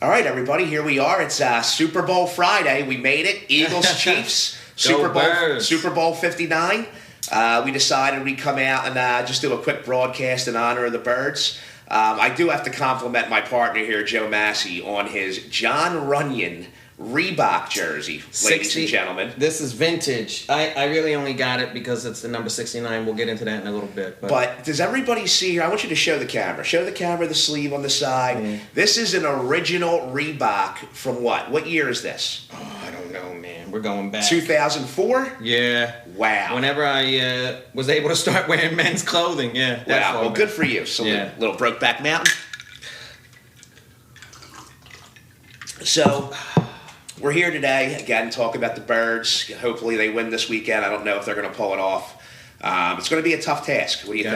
All right, everybody, here we are. It's Super Bowl Friday. We made it. Eagles, Chiefs, Super Bowl 59. We decided we'd come out and just do a quick broadcast in honor of the Birds. I do have to compliment my partner here, Joe Massi, on his John Runyon Reebok jersey, ladies and gentlemen. This is vintage. I really only got it because it's the number 69. We'll get into that in a little bit. But does everybody see here? I want you to show the camera. Show the camera the sleeve on the side. Mm. This is an original Reebok from what? What year is this? Oh, I don't know, man. We're going back. 2004? Yeah. Wow. Whenever I was able to start wearing men's clothing, yeah. Wow. Well, good for you. So little Brokeback Mountain. So we're here today, again, talking about the Birds. Hopefully they win this weekend. I don't know if they're going to pull it off. It's going to be a tough task. What do you think?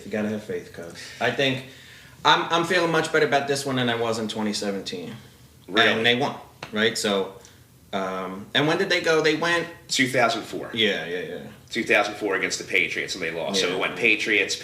You got to have faith, cuz. I think I'm feeling much better about this one than I was in 2017. Really? And they won, right? So, and when did they go? They went 2004. Yeah. 2004 against the Patriots, and they lost. Yeah. So it went Patriots,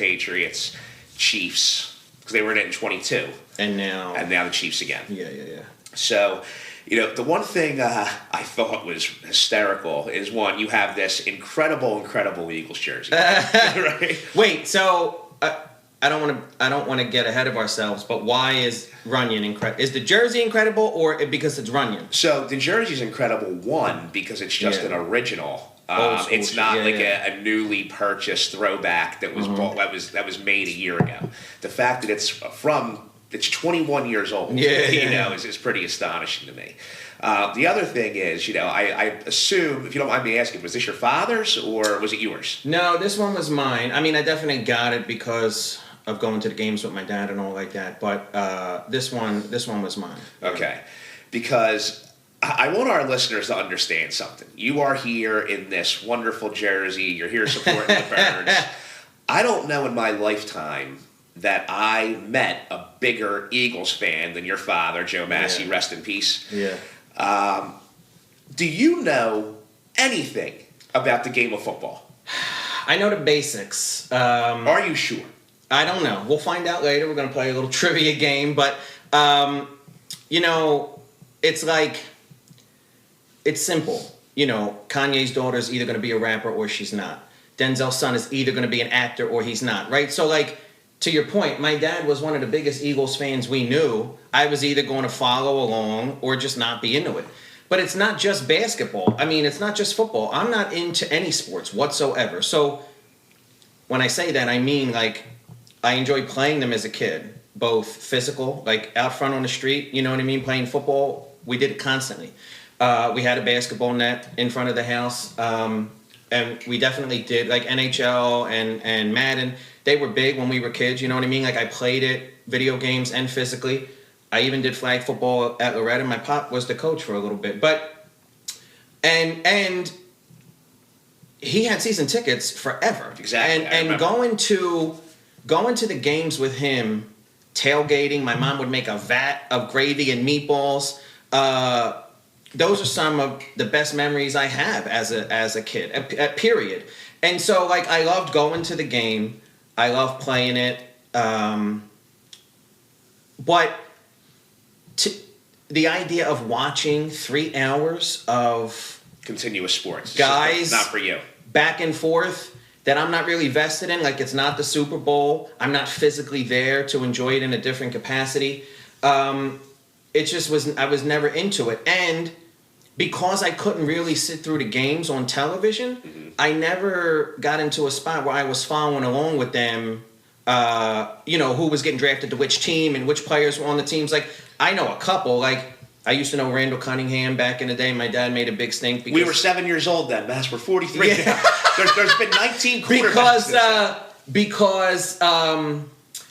Chiefs, because they were in it in 22. And now the Chiefs again. Yeah. So, the one thing I thought was hysterical is, one, you have this incredible Eagles jersey. Right? Wait, so I don't want to get ahead of ourselves, but why is Runyon incredible? Is the jersey incredible, or because it's Runyon? So the jersey's incredible, one, because it's just an original. It's not a newly purchased throwback that was bought, that was made a year ago. The fact that it's 21 years old, is pretty astonishing to me. The other thing is, I assume, if you don't mind me asking, was this your father's or was it yours? No, this one was mine. I mean, I definitely got it because of going to the games with my dad and all like that. But this one was mine. Okay, because I want our listeners to understand something. You are here in this wonderful jersey. You're here supporting the Birds. I don't know in my lifetime that I met a bigger Eagles fan than your father, Joe Massi, rest in peace. Yeah. Do you know anything about the game of football? I know the basics. Are you sure? I don't know. We'll find out later. We're going to play a little trivia game. But, it's like, it's simple. Kanye's daughter is either going to be a rapper or she's not. Denzel's son is either going to be an actor or he's not, right? So, like, to your point, my dad was one of the biggest Eagles fans we knew. I was either going to follow along or just not be into it. But it's not just basketball. I mean, it's not just football. I'm not into any sports whatsoever. So when I say that, I mean, like, I enjoyed playing them as a kid, both physical, like out front on the street, you know what I mean, playing football. We did it constantly. We had a basketball net in front of the house, and we definitely did, like, NHL and Madden. They were big when we were kids, you know what I mean? Like, I played it, video games and physically. I even did flag football at Loretta. My pop was the coach for a little bit. But, and he had season tickets forever. Exactly. And going to the games with him, tailgating, my mom would make a vat of gravy and meatballs. Those are some of the best memories I have as a kid, period. And so, like, I loved going to the game. I love playing it, but the idea of watching 3 hours of continuous sports, guys, not for you, back and forth that I'm not really vested in. Like, it's not the Super Bowl. I'm not physically there to enjoy it in a different capacity. It just was. I was never into it, and because I couldn't really sit through the games on television, I never got into a spot where I was following along with them, who was getting drafted to which team and which players were on the teams. Like, I know a couple. Like, I used to know Randall Cunningham back in the day. My dad made a big stink. Because we were 7 years old then, Mass. We're 43 now. There's been 19 quarterbacks. Because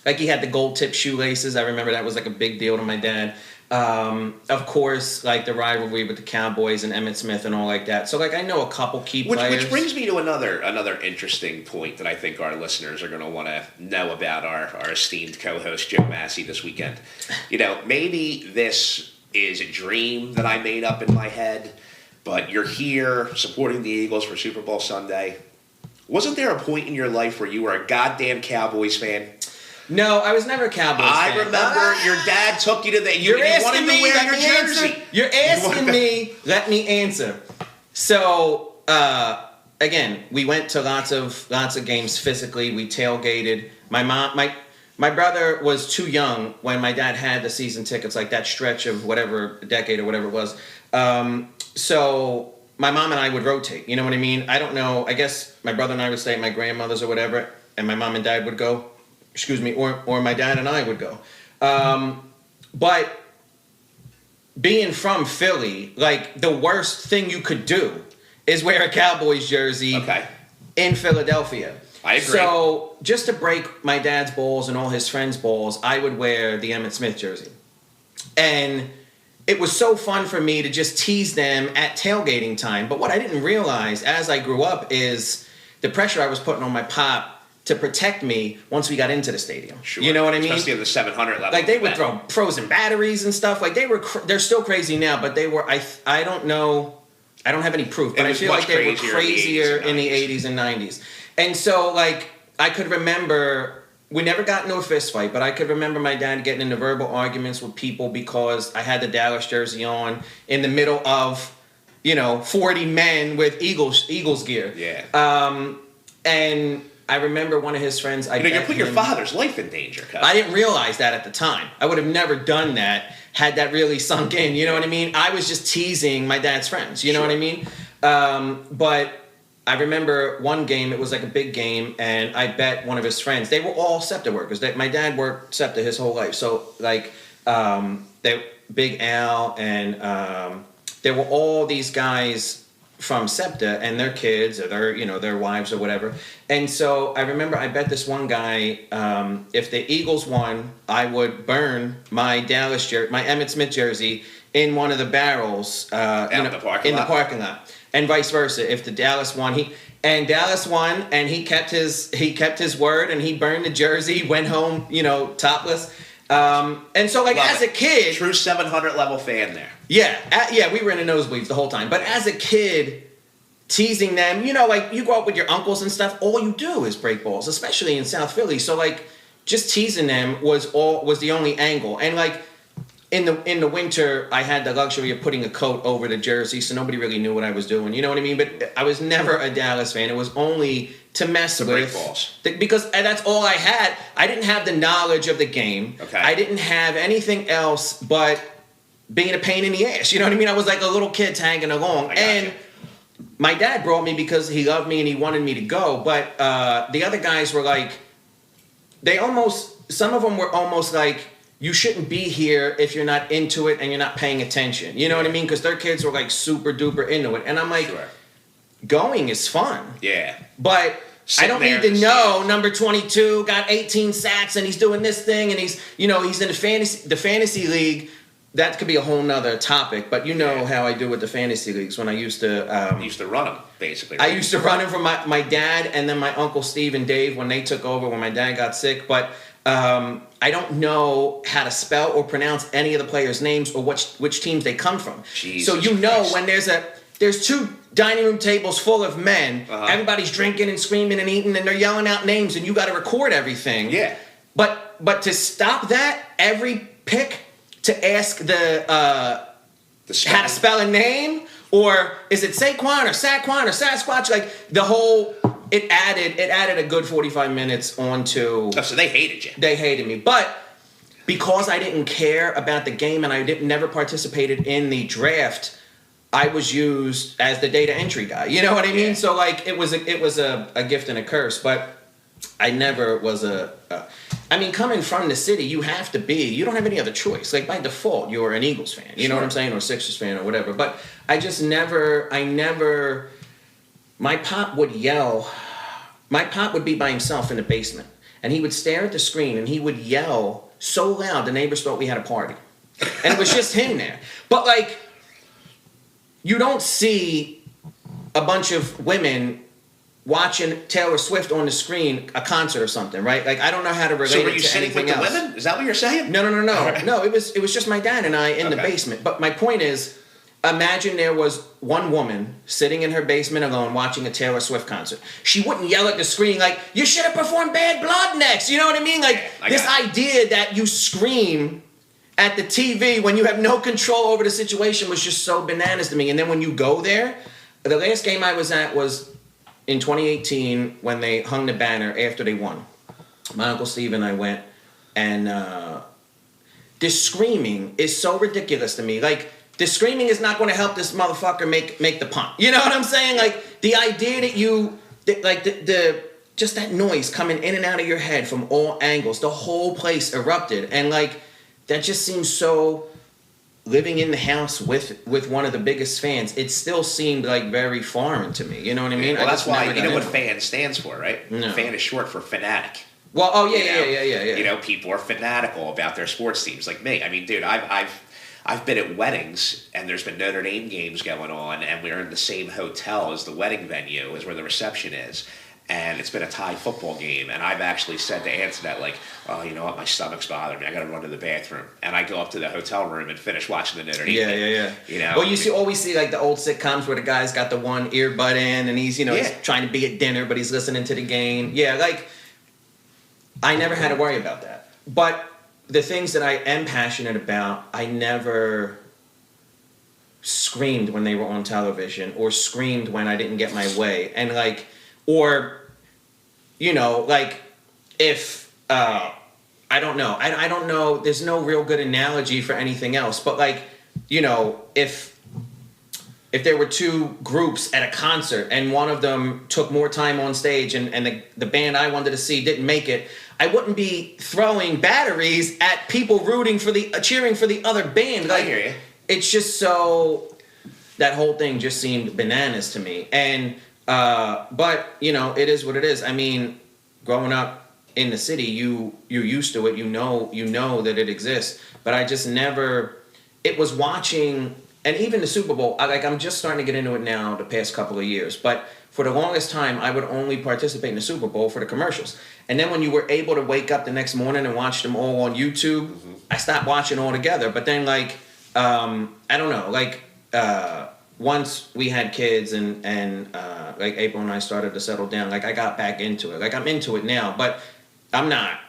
like, he had the gold tip shoelaces. I remember that was like a big deal to my dad. Of course, like, the rivalry with the Cowboys and Emmitt Smith and all like that. So, like, I know a couple key players. Which brings me to another interesting point that I think our listeners are going to want to know about our esteemed co-host Joe Massi this weekend. Maybe this is a dream that I made up in my head, but you're here supporting the Eagles for Super Bowl Sunday. Wasn't there a point in your life where you were a goddamn Cowboys fan? No, I was never a Cowboys fan. I remember your dad took you to the. You wanted to wear your jersey. You're asking me. Let me answer. So again, we went to lots of games physically. We tailgated. My brother was too young when my dad had the season tickets, like that stretch of whatever decade or whatever it was. So my mom and I would rotate. You know what I mean? I don't know. I guess my brother and I would stay at my grandmother's or whatever, and my mom and dad would go. Excuse me, or my dad and I would go. But being from Philly, like the worst thing you could do is wear a Cowboys jersey in Philadelphia. I agree. So just to break my dad's balls and all his friends' balls, I would wear the Emmitt Smith jersey. And it was so fun for me to just tease them at tailgating time. But what I didn't realize as I grew up is the pressure I was putting on my pop to protect me once we got into the stadium. Sure. You know what I mean? Especially at the 700 level. Like they would throw frozen batteries and stuff. Like they're still crazy now, but they were, I don't know, I don't have any proof, but I feel like they were crazier in the 80s and 90s. And so like I could remember, we never got into a fist fight, but I could remember my dad getting into verbal arguments with people because I had the Dallas jersey on in the middle of, 40 men with Eagles gear. Yeah. And I remember one of his friends. You put your father's life in danger, cuz. I didn't realize that at the time. I would have never done that had that really sunk in. You know what I mean? I was just teasing my dad's friends. You know what I mean? But I remember one game. It was like a big game, and I bet one of his friends. They were all SEPTA workers. My dad worked SEPTA his whole life. So like, Big Al, and there were all these guys from SEPTA and their kids or their wives or whatever. And so I remember I bet this one guy, if the Eagles won, I would burn my my Emmitt Smith jersey in one of the barrels in the parking lot. And vice versa. If the Dallas won, Dallas won and he kept his word and he burned the jersey, went home, topless. And so like as a kid, true 700 level fan there. Yeah, we were in the nosebleeds the whole time. But as a kid, teasing them, like you grow up with your uncles and stuff, all you do is break balls, especially in South Philly. So like just teasing them was the only angle. And like in the winter, I had the luxury of putting a coat over the jersey, so nobody really knew what I was doing. You know what I mean? But I was never a Dallas fan. It was only to mess with. Break balls. Because that's all I had. I didn't have the knowledge of the game. Okay. I didn't have anything else but being a pain in the ass. You know what I mean? I was like a little kid tagging along. And my dad brought me because he loved me and he wanted me to go. But the other guys were like, some of them were almost like, you shouldn't be here if you're not into it and you're not paying attention. You know what I mean? Because their kids were like super duper into it. And I'm like, going is fun. Yeah. But I don't need to know number 22 got 18 sacks and he's doing this thing and he's in the fantasy league. That could be a whole nother topic, but how I do with the fantasy leagues when I used to... used to run them, basically. Right? I used to run them for my dad and then my Uncle Steve and Dave when they took over when my dad got sick, but I don't know how to spell or pronounce any of the players' names or which teams they come from. Jesus so Christ. When there's two dining room tables full of men, everybody's drinking and screaming and eating and they're yelling out names and you got to record everything. Yeah. But to stop that, every pick... to ask how to spell a name, or is it Saquon or Saquon or Sasquatch? Like the whole, it added a good 45 minutes onto. Oh, so they hated you. They hated me, but because I didn't care about the game and I never participated in the draft, I was used as the data entry guy. You know what I mean? So like it was a gift and a curse, but I never was coming from the city, you don't have any other choice. Like by default, you're an Eagles fan. You know what I'm saying? Or a Sixers fan or whatever. But I never, my pop would yell. My pop would be by himself in the basement. And he would stare at the screen and he would yell so loud the neighbors thought we had a party. And it was just him there. But like, you don't see a bunch of women watching Taylor Swift on the screen, a concert or something, right? Like I don't know how to relate so were it you to sitting anything with the else. women? Is that what you're saying? No. Right. No, it was just my dad and I in the basement. But my point is, imagine there was one woman sitting in her basement alone watching a Taylor Swift concert. She wouldn't yell at the screen like, you should have performed Bad Blood next. You know what I mean? Like, this idea that you scream at the TV when you have no control over the situation was just so bananas to me. And then when you go there, the last game I was at was in 2018 when they hung the banner after they won. My Uncle Steve and I went, and this screaming is so ridiculous to me. Like, the screaming is not going to help this motherfucker make the punt. You know what I'm saying? Like, the idea that the just that noise coming in and out of your head from all angles, the whole place erupted. And, like, that just seems so, living in the house with one of the biggest fans, it still seemed like very foreign to me. You know what I mean? Well, that's why, you know what fan stands for, right? No. Fan is short for fanatic. Well, oh yeah. You know, people are fanatical about their sports teams, like me. I mean, dude, I've been at weddings, and there's been Notre Dame games going on, and we're in the same hotel as the wedding venue, is where the reception is. And it's been a tie football game, and I've actually said to Antoinette, like, oh, you know what, my stomach's bothering me. I got to run to the bathroom. And I go up to the hotel room and finish watching the Notre Dame game. Yeah. You know? Well, you always see, like, the old sitcoms where the guy's got the one earbud in, and he's, he's trying to be at dinner, but he's listening to the game. Yeah, like, I never had to worry about that. But the things that I am passionate about, I never screamed when they were on television or screamed when I didn't get my way. And, like, or, like, if, I don't know. I don't know. There's no real good analogy for anything else. But, like, if there were two groups at a concert and one of them took more time on stage and the band I wanted to see didn't make it, I wouldn't be throwing batteries at people cheering for the other band. Like, I hear you. It's just so, that whole thing just seemed bananas to me. And, but, it is what it is. I mean, growing up in the city, you're used to it. You know that it exists. But I just never, it was watching, and even the Super Bowl, I'm just starting to get into it now the past couple of years. But for the longest time, I would only participate in the Super Bowl for the commercials. And then when you were able to wake up the next morning and watch them all on YouTube, I stopped watching altogether. But then, like, I don't know, like, once we had kids and like April and I started to settle down, like, I got back into it. Like, I'm into it now, but I'm not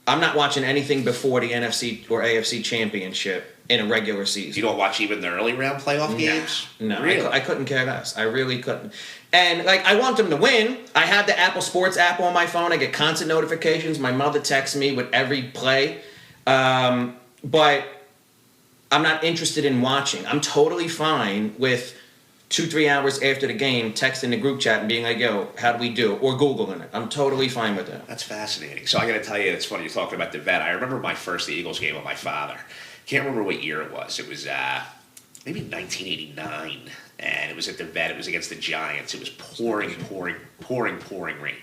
watching anything before the NFC or AFC championship in a regular season. You don't watch even the early round playoff games? No, really? I couldn't care less. I really couldn't. And, like, I want them to win. I have the Apple Sports app on my phone. I get constant notifications. My mother texts me with every play. But I'm not interested in watching. I'm totally fine with 2-3 hours after the game texting the group chat and being like, yo, how do we do? Or Googling it. I'm totally fine with that. That's fascinating. So I got to tell you, it's funny you're talking about the vet. I remember my first Eagles game with my father. Can't remember what year it was. It was maybe 1989, and it was at the vet. It was against the Giants. It was pouring rain.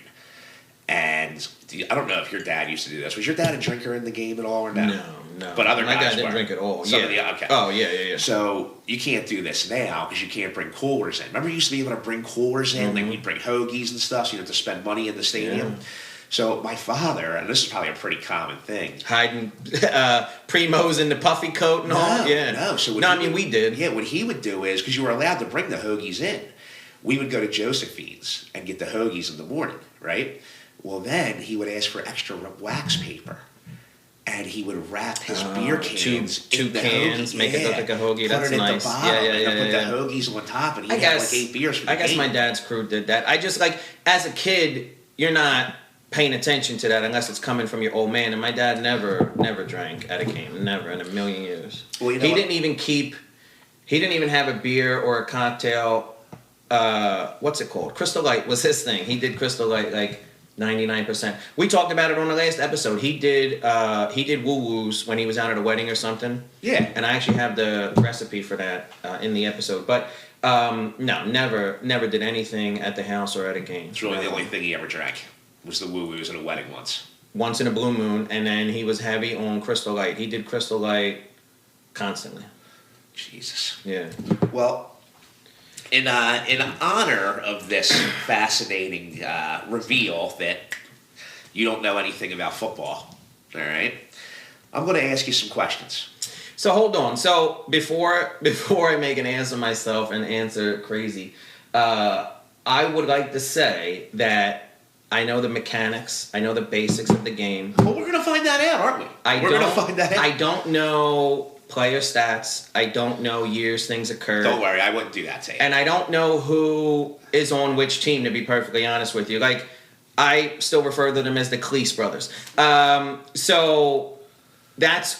And I don't know if your dad used to do this. Was your dad a drinker in the game at all or no? No. But other my guys dad didn't were. Drink at all. Okay. Oh, yeah. So you can't do this now because you can't bring coolers in. Remember you used to be able to bring coolers in? Like we'd bring hoagies and stuff, so you have to spend money in the stadium. Yeah. So my father, and this is probably a pretty common thing. Hiding Primos in the puffy coat and all? Yeah. No. So we did. Yeah, what he would do is, because you were allowed to bring the hoagies in, we would go to Josephine's and get the hoagies in the morning, right? Well, then he would ask for extra wax paper. And he would wrap his beer cans two in the cans, hoagie. make it look like a hoagie. That's put it nice. At the bottom, Yeah. Put the hoagies on top, and he'd have like 8 beers for the I guess game. my dad's crew did that. I just, like, as a kid, you're not paying attention to that unless it's coming from your old man. And my dad never drank at a game. Never in a million years. Well, he didn't even have a beer or a cocktail. What's it called? Crystal Light was his thing. He did Crystal Light, like, 99%. We talked about it on the last episode. He did woo-woos when he was out at a wedding or something. Yeah. And I actually have the recipe for that in the episode. But no, never did anything at the house or at a game. It's really the only thing he ever drank was the woo-woos at a wedding once. Once in a blue moon, and then he was heavy on Crystal Light. He did Crystal Light constantly. Jesus. Yeah. Well, in honor of this fascinating reveal that you don't know anything about football, all right, I'm going to ask you some questions. So hold on. So before I make an answer myself and answer crazy, I would like to say that I know the mechanics. I know the basics of the game. Well, we're gonna find that out, aren't we? We're gonna find that out. I don't know player stats. I don't know years things occurred. Don't worry, I wouldn't do that to you. And I don't know who is on which team, to be perfectly honest with you. Like, I still refer to them as the Cleese brothers. So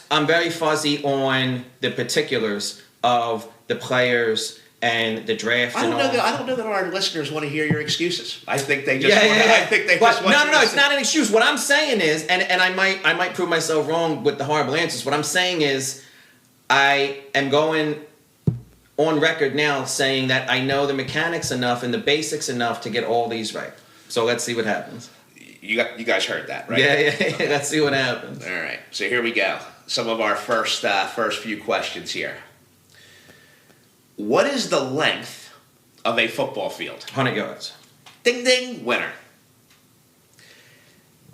I'm very fuzzy on the particulars of the players and the draft. I don't know that our listeners want to hear your excuses. I think they just I think they just want No, it's not an excuse. What I'm saying is, and I might prove myself wrong with the horrible answers. What I'm saying is, I am going on record now saying that I know the mechanics enough and the basics enough to get all these right. So let's see what happens. You guys heard that, right? Yeah. Okay. Let's see what happens. All right. So here we go. Some of our first few questions here. What is the length of a football field? 100 yards. Ding ding, winner.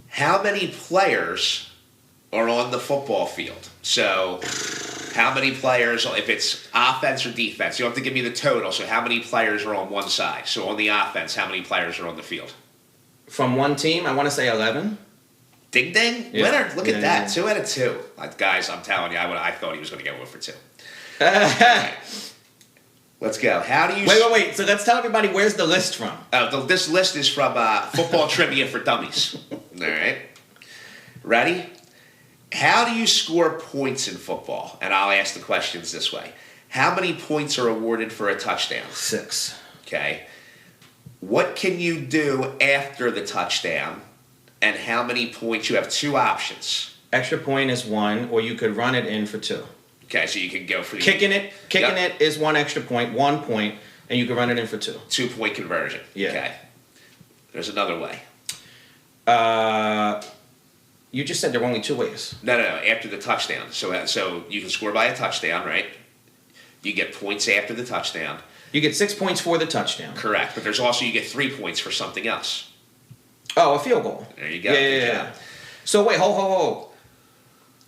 How many players are on the football field? So, how many players, if it's offense or defense, you don't have to give me the total. So, how many players are on one side? So, on the offense, how many players are on the field? From one team, I want to say 11. Ding ding, winner. Look at that. 2 out of 2. Guys, I'm telling you, I thought he was going to get 1 for 2. Right. Let's go. How do you... Wait. So let's tell everybody, where's the list from? This list is from Football Trivia for Dummies. All right. Ready? How do you score points in football? And I'll ask the questions this way. How many points are awarded for a touchdown? 6. Okay. What can you do after the touchdown? And how many points? You have 2 options. Extra point is 1, or you could run it in for 2. Okay, so you can go for... Kicking it is 1 extra point, 1 point, and you can run it in for 2. 2-point conversion. Yeah. Okay. There's another way. You just said there were only 2 ways. No, after the touchdown. So you can score by a touchdown, right? You get points after the touchdown. You get 6 points for the touchdown. Correct, but there's also, you get 3 points for something else. Oh, a field goal. There you go. Yeah. So wait, hold.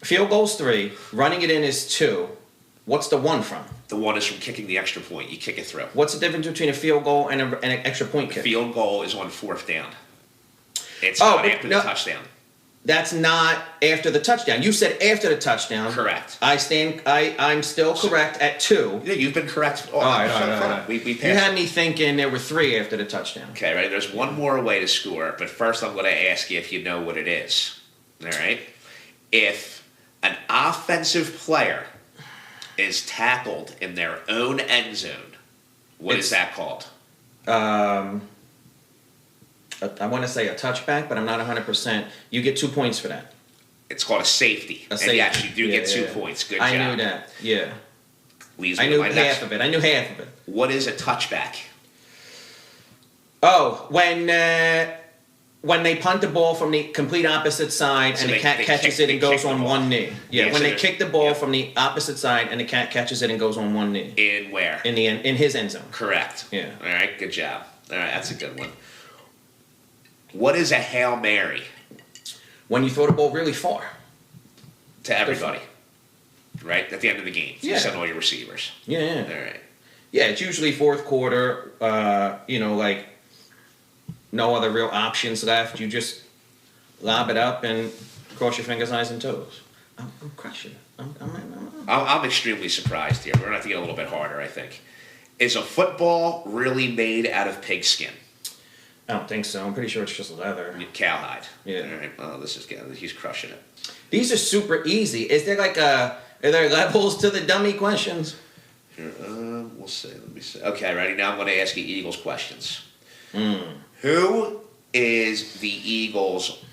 Field goal's 3. Running it in is 2. What's the 1 from? The 1 is from kicking the extra point. You kick it through. What's the difference between a field goal and an extra point kick? Field goal is on 4th down. It's not after the touchdown. That's not after the touchdown. You said after the touchdown. Correct. I'm still correct at 2. Yeah, you've been correct. All right. We passed. You had me thinking there were 3 after the touchdown. Okay, right. There's one more way to score, but first I'm going to ask you if you know what it is. All right. If an offensive player is tackled in their own end zone, what is that called? I want to say a touchback, but I'm not 100%. You get 2 points for that. It's called a safety. And yes, you do get 2 points. Good job. I knew that. Yeah. I knew half of it. What is a touchback? Oh, when they punt the ball from the complete opposite side and the cat catches it and goes on one knee. Yeah, when they kick the ball from the opposite side and the cat catches it and goes on one knee. In where? In his end zone. Correct. Yeah. All right, good job. All right, that's a good one. What is a Hail Mary? When you throw the ball really far. To everybody. Right? At the end of the game. Yeah. You send all your receivers. Yeah. All right. Yeah, it's usually 4th quarter, like no other real options left. You just lob it up and cross your fingers, eyes, and toes. I'm crushing it. I'm extremely surprised here. We're going to have to get a little bit harder, I think. Is a football really made out of pigskin? I don't think so. I'm pretty sure it's just leather. Cowhide. Yeah. All right. Oh, he's crushing it. These are super easy. Is there are there levels to the dummy questions? Here, we'll see. Let me see. Okay, ready? Now I'm going to ask you Eagles questions. Mm. Who is the Eagles'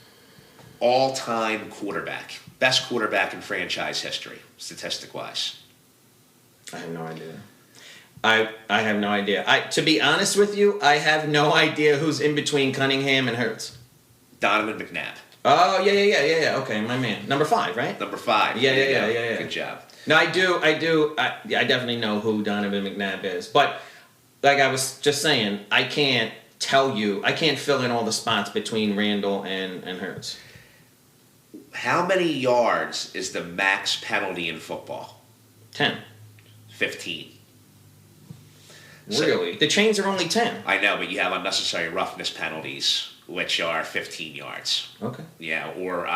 all-time quarterback? Best quarterback in franchise history, statistic-wise. I have no idea. I have no idea. To be honest with you, I have no idea who's in between Cunningham and Hurts. Donovan McNabb. Oh, yeah. Okay, my man. Number 5, right? Number 5. Yeah. Good job. No, I do. I definitely know who Donovan McNabb is. But, like I was just saying, I can't tell you. I can't fill in all the spots between Randall and Hurts. How many yards is the max penalty in football? 10. 15. Really? The chains are only 10. I know, but you have unnecessary roughness penalties, which are 15 yards. Okay. Yeah, or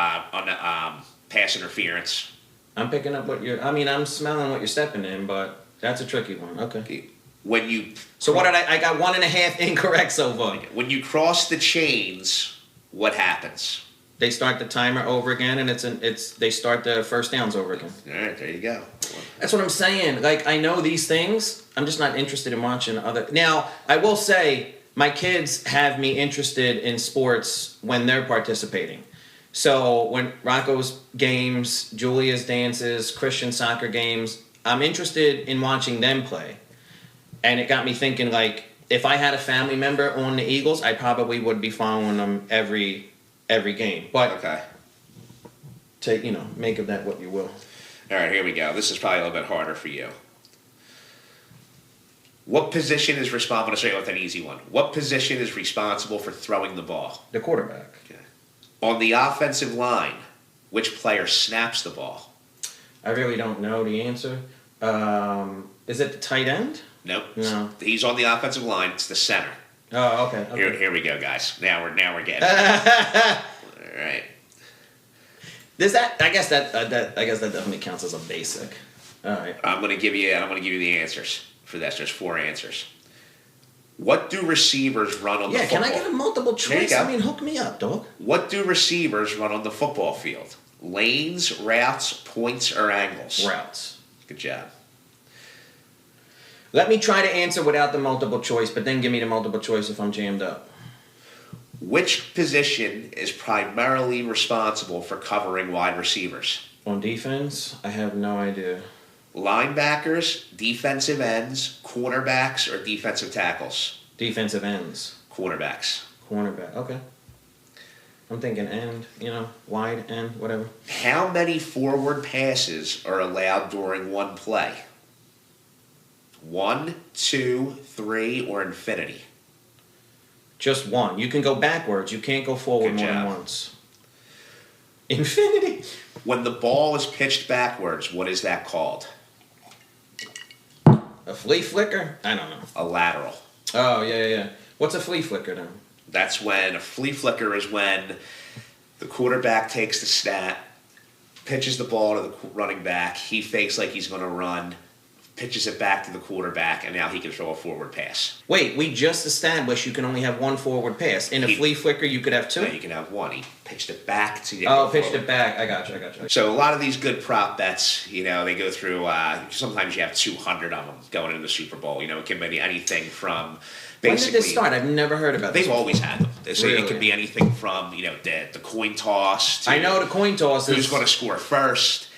pass interference. I'm picking up what you're... I mean, I'm smelling what you're stepping in, but that's a tricky one. Okay. When you... So what did I got 1.5 incorrect so far. When you cross the chains, what happens? They start the timer over again, and they start the first downs over again. All right, there you go. That's what I'm saying. Like, I know these things. I'm just not interested in watching other... Now, I will say, my kids have me interested in sports when they're participating. So when Rocco's games, Julia's dances, Christian soccer games, I'm interested in watching them play. And it got me thinking, like, if I had a family member on the Eagles, I probably would be following them every game. But okay. Make of that what you will. All right, here we go. This is probably a little bit harder for you. What position is responsible? I'm going to start with an easy one. What position is responsible for throwing the ball? The quarterback. Okay. On the offensive line, which player snaps the ball? I really don't know the answer. Is it the tight end? Nope. No. He's on the offensive line. It's the center. Oh, okay. Here we go, guys. Now we're getting it. All right. I guess that definitely counts as a basic. All right. I'm gonna give you the answers for this. There's 4 answers. What do receivers run on the football? Yeah, can I get a multiple choice? I mean, hook me up, dog. What do receivers run on the football field? Lanes, routes, points, or angles? Routes. Good job. Let me try to answer without the multiple choice, but then give me the multiple choice if I'm jammed up. Which position is primarily responsible for covering wide receivers? On defense, I have no idea. Linebackers, defensive ends, cornerbacks, or defensive tackles? Defensive ends. Cornerbacks. Cornerback, okay. I'm thinking end, wide end, whatever. How many forward passes are allowed during one play? 1, 2, 3, or infinity? Just one. You can go backwards. You can't go forward more than once. Infinity. When the ball is pitched backwards, what is that called? A flea flicker? I don't know. A lateral. Oh, yeah. What's a flea flicker then? That's when a flea flicker is when the quarterback takes the snap, pitches the ball to the running back. He fakes like he's going to run, pitches it back to the quarterback, and now he can throw a forward pass. Wait, we just established you can only have one forward pass. In a flea flicker, you could have 2? No, you can have 1. He pitched it back to you. Pitched it back. I got you. So a lot of these good prop bets, they go through, sometimes you have 200 of them going into the Super Bowl. It can be anything from basically... When did this start? I've never heard about this. They've always had them. So really? It can be anything from, the coin toss to... I know the coin toss is... Who's going to score first?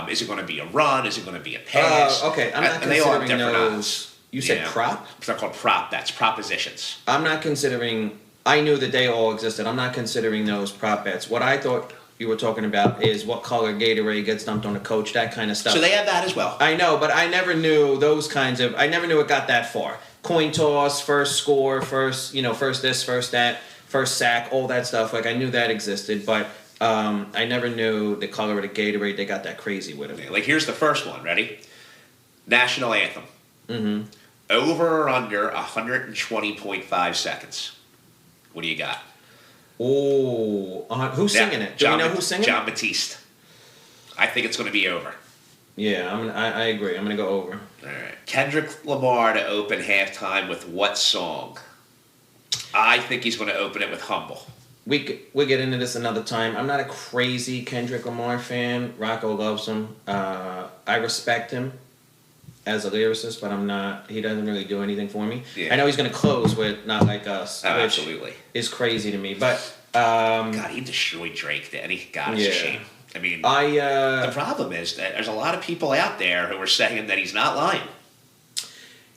Is it going to be a run? Is it going to be a pass? Okay. I'm not considering those. You said prop? They're called prop bets, propositions. I'm not considering. I knew that they all existed. I'm not considering those prop bets. What I thought you were talking about is what color Gatorade gets dumped on the coach, that kind of stuff. So they have that as well. I know, but I never knew those kinds of. I never knew it got that far. Coin toss, first score, first this, first that, first sack, all that stuff. Like I knew that existed, but. I never knew the color of the Gatorade. They got that crazy with it. Like here's the first one. Ready? National anthem. Mm-hmm. Over or under 120.5 seconds. What do you got? Oh, who's singing it? Do we know who's singing? John Batiste. I think it's going to be over. Yeah, I agree. I'm going to go over. All right. Kendrick Lamar to open halftime with what song? I think he's going to open it with Humble. We'll get into this another time. I'm not a crazy Kendrick Lamar fan. Rocco loves him. I respect him as a lyricist, but I'm not. He doesn't really do anything for me. Yeah. I know he's going to close with "Not Like Us," which absolutely is crazy to me. But God, he destroyed Drake. Didn't he? God, it's a shame. I mean, the problem is that there's a lot of people out there who are saying that he's not lying.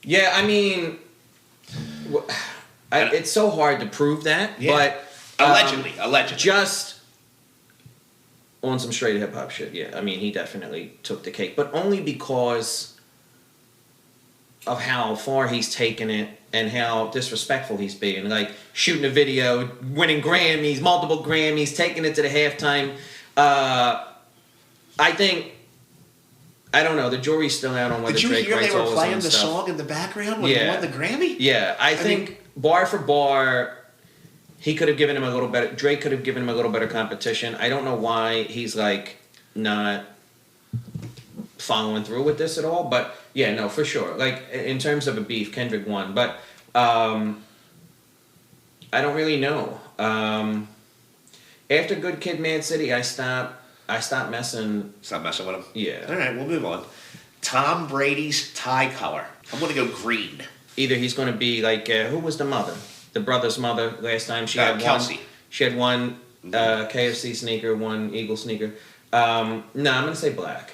Yeah, I mean, it's so hard to prove that, but. Allegedly. Just on some straight hip-hop shit, yeah. I mean, he definitely took the cake. But only because of how far he's taken it and how disrespectful he's being. Like, shooting a video, winning Grammys, multiple Grammys, taking it to the halftime. I think I don't know. The jury's still out on whether Did you Drake hear writes they were all his playing own the stuff. song in the background when he won the Grammy? Yeah, I think bar for bar, he could have given him a little better. Drake could have given him a little better competition. I don't know why he's like not following through with this at all. But yeah, no, for sure. Like in terms of a beef, Kendrick won. But I don't really know. After Good Kid, Mad City, I stopped messing. Stop messing with him? Yeah. All right, we'll move on. Tom Brady's tie color. I'm going to go green. Either he's going to be like, who was the mother? The brother's mother last time. She had Kelsey. one. She had one KFC sneaker, one Eagle sneaker. No, I'm going to say black.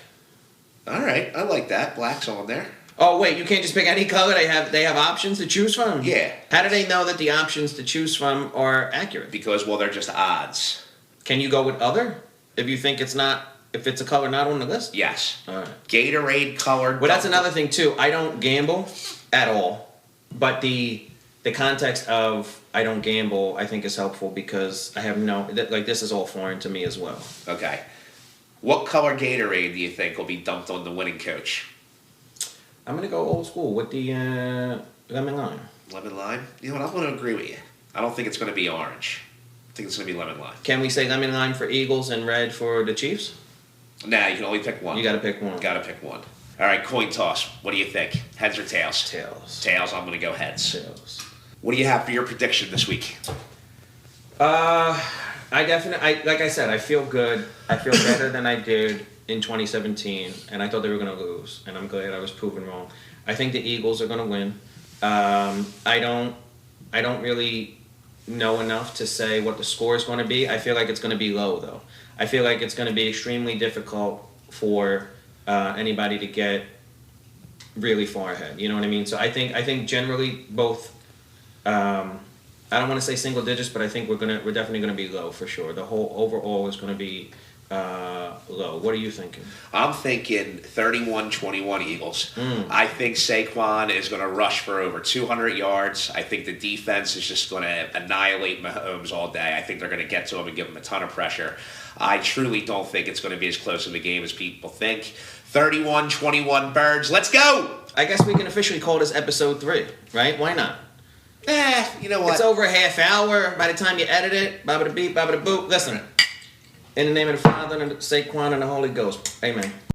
All right, I like that. Black's on there. Oh wait, you can't just pick any color. They have options to choose from. Yeah. How do they know that the options to choose from are accurate? Because, well, they're just odds. Can you go with other if you think it's not? If it's a color not on the list? Yes. All right. Gatorade colored. Well, that's another thing too. I don't gamble at all, but the context of I don't gamble I think is helpful because I have this is all foreign to me as well. Okay. What color Gatorade do you think will be dumped on the winning coach? I'm gonna go old school with the lemon lime. Lemon lime? You know what? I'm going to agree with you. I don't think it's going to be orange. I think it's going to be lemon lime. Can we say lemon lime for Eagles and red for the Chiefs? Nah, you can only pick one. You got to pick one. Got to pick one. All right, coin toss. What do you think? Heads or tails? Tails. Tails. I'm going to go heads. Tails. What do you have for your prediction this week? Like I said, I feel good. I feel better than I did in 2017, and I thought they were going to lose, and I'm glad I was proven wrong. I think the Eagles are going to win. I don't really know enough to say what the score is going to be. I feel like it's going to be low, though. I feel like it's going to be extremely difficult for anybody to get really far ahead. You know what I mean? So I think generally both. I don't want to say single digits, but I think we're definitely gonna be low for sure. The whole overall is gonna be low. What are you thinking? I'm thinking 31-21 Eagles. I think Saquon is going to rush for over 200 yards. I think the defense is just going to annihilate Mahomes all day. I think they're going to get to him and give him a ton of pressure. I truly don't think it's going to be as close of a game as people think. 31-21 Birds. Let's go! I guess we can officially call this episode 3, right? Why not? You know what? It's over a half hour. By the time you edit it, babba-da-beep, babba-da-boop. Listen, in the name of the Father, and the Saquon, and the Holy Ghost. Amen.